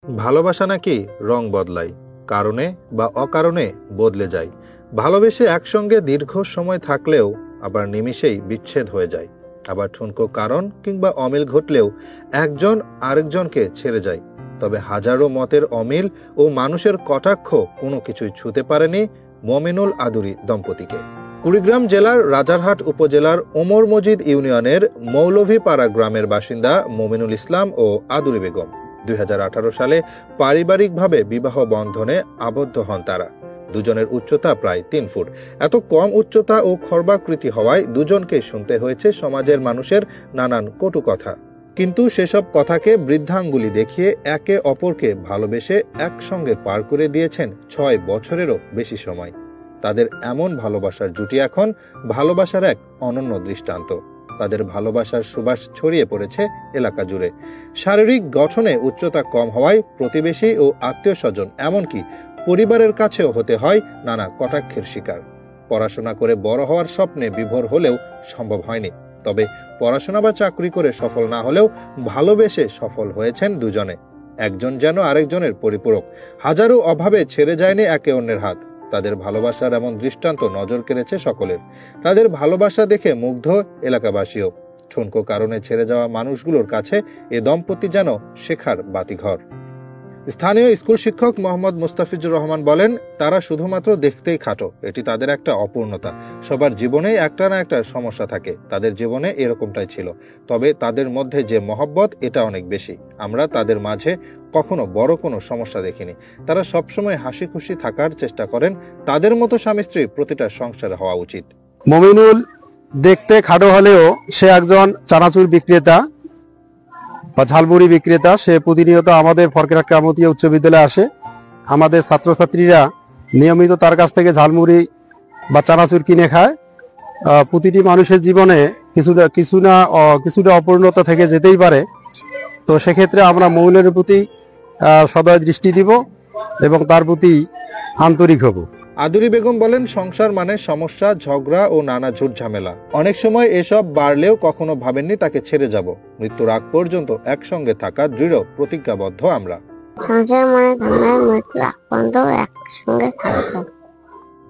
ভালোবাসা নাকি রং বদলায়, কারণে বা অকারণে বদলে যায়। ভালোবেসে একসঙ্গে দীর্ঘ সময় থাকলেও আবার নিমিষেই বিচ্ছেদ হয়ে যায়। আবার ঠুনকো কারণ কিংবা অমিল ঘটলেও একজন আরেকজনকে ছেড়ে যায়। তবে হাজারো মতের অমিল ও মানুষের কটাক্ষ কোনো কিছুই ছুঁতে পারেনি মমিনুল আদুরি দম্পতিকে। কুড়িগ্রাম জেলার রাজারহাট উপজেলার ওমর মজিদ ইউনিয়নের মৌলভীপাড়া গ্রামের বাসিন্দা মমিনুল ইসলাম ও আদুরি বেগম 2018 সালে পারিবারিকভাবে বিবাহ বন্ধনে আবদ্ধ হন তারা। দুজনের উচ্চতা প্রায় 3 ফুট। এত কম উচ্চতা ও খর্বাকৃতি হওয়ায় দুজনকে শুনতে হয়েছে সমাজের মানুষের নানান কটু কথা। কিন্তু সেসব কথাকে বৃদ্ধাঙ্গুলি দেখিয়ে একে অপরকে ভালোবেসে একসঙ্গে পার করে দিয়েছেন 6 বছরেরও বেশি সময়। তাদের এমন ভালোবাসার জুটি এখন ভালোবাসার এক অনন্য দৃষ্টান্ত। তাদের ভালোবাসার সুবাস ছড়িয়ে পড়েছে এলাকা জুড়ে। শারীরিক গঠনে উচ্চতা কম হওয়ায় প্রতিবেশী ও আত্মীয় স্বজন এমনকি পরিবারের কাছেও হতে হয় নানা কটাক্ষের শিকার। পড়াশোনা করে বড় হওয়ার স্বপ্নে বিভোর হলেও সম্ভব হয়নি। তবে পড়াশোনা বা চাকরি করে সফল না হলেও ভালোবেসে সফল হয়েছেন দুজনে। একজন যেন আরেকজনের পরিপূরক। হাজারো অভাবে ছেড়ে যায়নি একে অন্যের হাত। তাদের ভালোবাসার এমন দৃষ্টান্ত নজর কেড়েছে সকলের। তাদের ভালোবাসা দেখে মুগ্ধ এলাকাবাসীও। ঠুনকো কারণে ছেড়ে যাওয়া মানুষগুলোর কাছে এ দম্পতি যেন শেখার বাতিঘর। স্থানীয় স্কুল শিক্ষক মোহাম্মদ মুস্তাফিজুর রহমান বলেন, তারা শুধুমাত্র দেখতেই খাটো, এটি তাদের একটা অপূর্ণতা। সবার জীবনেই একটা না একটা সমস্যা থাকে, তাদের জীবনে এরকমটাই ছিল। তবে তাদের মধ্যে যে মহব্বত, এটা অনেক বেশি। আমরা তাদের মাঝে কখনো বড় কোনো সমস্যা দেখিনি। তারা সবসময় হাসি খুশি থাকার চেষ্টা করেন। তাদের মতো স্বামী স্ত্রী প্রতিটা সংসারে হওয়া উচিত। মমিনুল দেখতে খাটো হলেও সে একজন চানাচুর বিক্রেতা বা ঝালমুড়ি বিক্রেতা। সে প্রতিনিয়ত আমাদের ফরকেরহাট কামতিয়া উচ্চ বিদ্যালয়ে আসে। আমাদের ছাত্রছাত্রীরা নিয়মিত তার কাছ থেকে ঝালমুড়ি বা চানাচুর কিনে খায়। প্রতিটি মানুষের জীবনে কিছুটা অপূর্ণতা থেকে যেতেই পারে। তো সেক্ষেত্রে আমরা মমিনুলের প্রতি সদয় দৃষ্টি দিব এবং তার প্রতি আন্তরিক হব। আদুরি বেগম বলেন, সংসার মানে সমস্যা, ঝগড়া ও নানা ঝুট ঝামেলা। অনেক সময় এসব বাড়লেও কখনো ভাবেননি তাকে ছেড়ে যাব। মৃত্যুর আগ পর্যন্ত একসঙ্গে থাকা দৃঢ় প্রতিজ্ঞাবদ্ধ আমরা।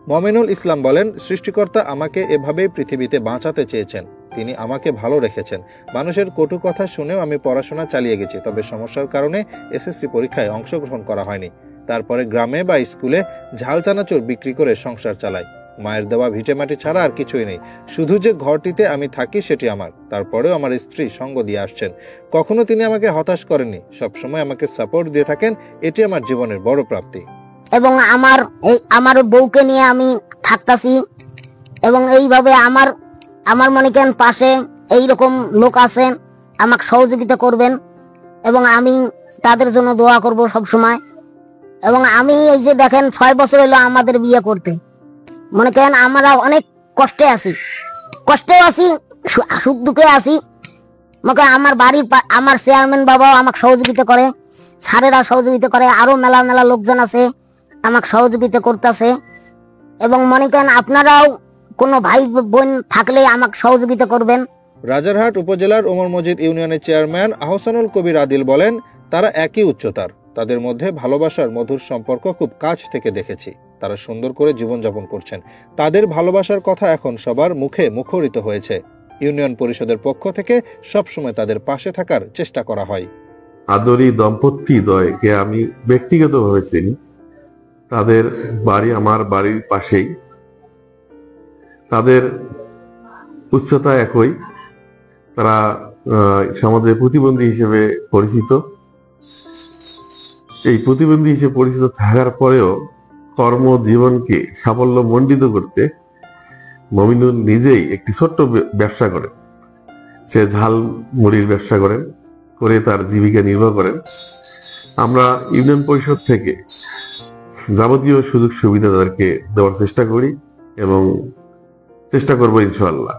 মমিনুল ইসলাম বলেন, সৃষ্টিকর্তা আমাকে এভাবেই পৃথিবীতে বাঁচাতে চেয়েছেন। তিনি আমাকে ভালো রেখেছেন। মানুষের কটু কথা শুনেও আমি পড়াশোনা চালিয়ে গেছি। তবে সমস্যার কারণে এসএসসি পরীক্ষায় অংশগ্রহণ করা হয়নি। তারপরে গ্রামে বা স্কুলে ঝাল চানাচুর বিক্রি করে সংসার চালাই। মায়ের দেওয়া ভিটেমাটি ছাড়া আর কিছুই নেই। শুধু যে ঘরটিতে আমি থাকি সেটি আমার। তারপরেও আমার স্ত্রী সঙ্গ দিয়ে আসছেন। কখনো তিনি আমাকে হতাশ করেননি, সবসময় আমাকে সাপোর্ট দিয়ে থাকেন। এটি আমার জীবনের বড় প্রাপ্তি। এবং আমার বউকে নিয়ে আমি থাকতাছি এবং এইভাবে আমার মনে করেন পাশে এইরকম লোক আছেন, আমাকে সহযোগিতা করবেন এবং আমি তাদের জন্য দোয়া করব সব সময়। এবং আমি এই যে দেখেন 6 বছর হলো আমাদের বিয়ে করতে। মনে করেন আমরা অনেক কষ্টেও আছি, সুখ দুঃখে আছি। মনে আমার বাড়ির আমার চেয়ারম্যান বাবাও আমাকে সহযোগিতা করে, স্যারেরা সহযোগিতা করে, আরো মেলা মেলা লোকজন আছে আমাকে সহযোগিতা করতেছে। এবং মনে করেন আপনারাও কোনো ভাই বোন থাকলে আমাকে সহযোগিতা করবেন। রাজারহাট উপজেলার ওমর মজিদ ইউনিয়নের চেয়ারম্যান আহসানুল কবির আদিল বলেন, তারা একই উচ্চতার। তাদের মধ্যে ভালোবাসার মধুর সম্পর্ক খুব কাছ থেকে দেখেছি। তারা সুন্দর করে জীবনযাপন করছেন। তাদের ভালোবাসার কথা এখন সবার মুখে মুখরিত হয়েছে। ইউনিয়ন পরিষদের পক্ষ থেকে সবসময় তাদের পাশে থাকার চেষ্টা করা হয়। আদরি দম্পতি দ্বয়কে আমি ব্যক্তিগতভাবে চিনি। তাদের বাড়ি আমার বাড়ির পাশেই। তাদের উচ্চতা একই। তারা সমাজে প্রতিবন্ধী হিসেবে পরিচিত। এই প্রতিবন্ধী হিসেবে পরিচিত থাকার পরেও কর্মজীবনকে সাফল্য মণ্ডিত করতে মমিনুল নিজেই একটি ছোট্ট ব্যবসা করেন। সে ঝাল মুড়ির ব্যবসা করে তার জীবিকা নির্বাহ করেন। আমরা ইউনিয়ন পরিষদ থেকে যাবতীয় সুযোগ সুবিধা তাদেরকে দেওয়ার চেষ্টা করি এবং চেষ্টা করবো ইনশাআল্লাহ।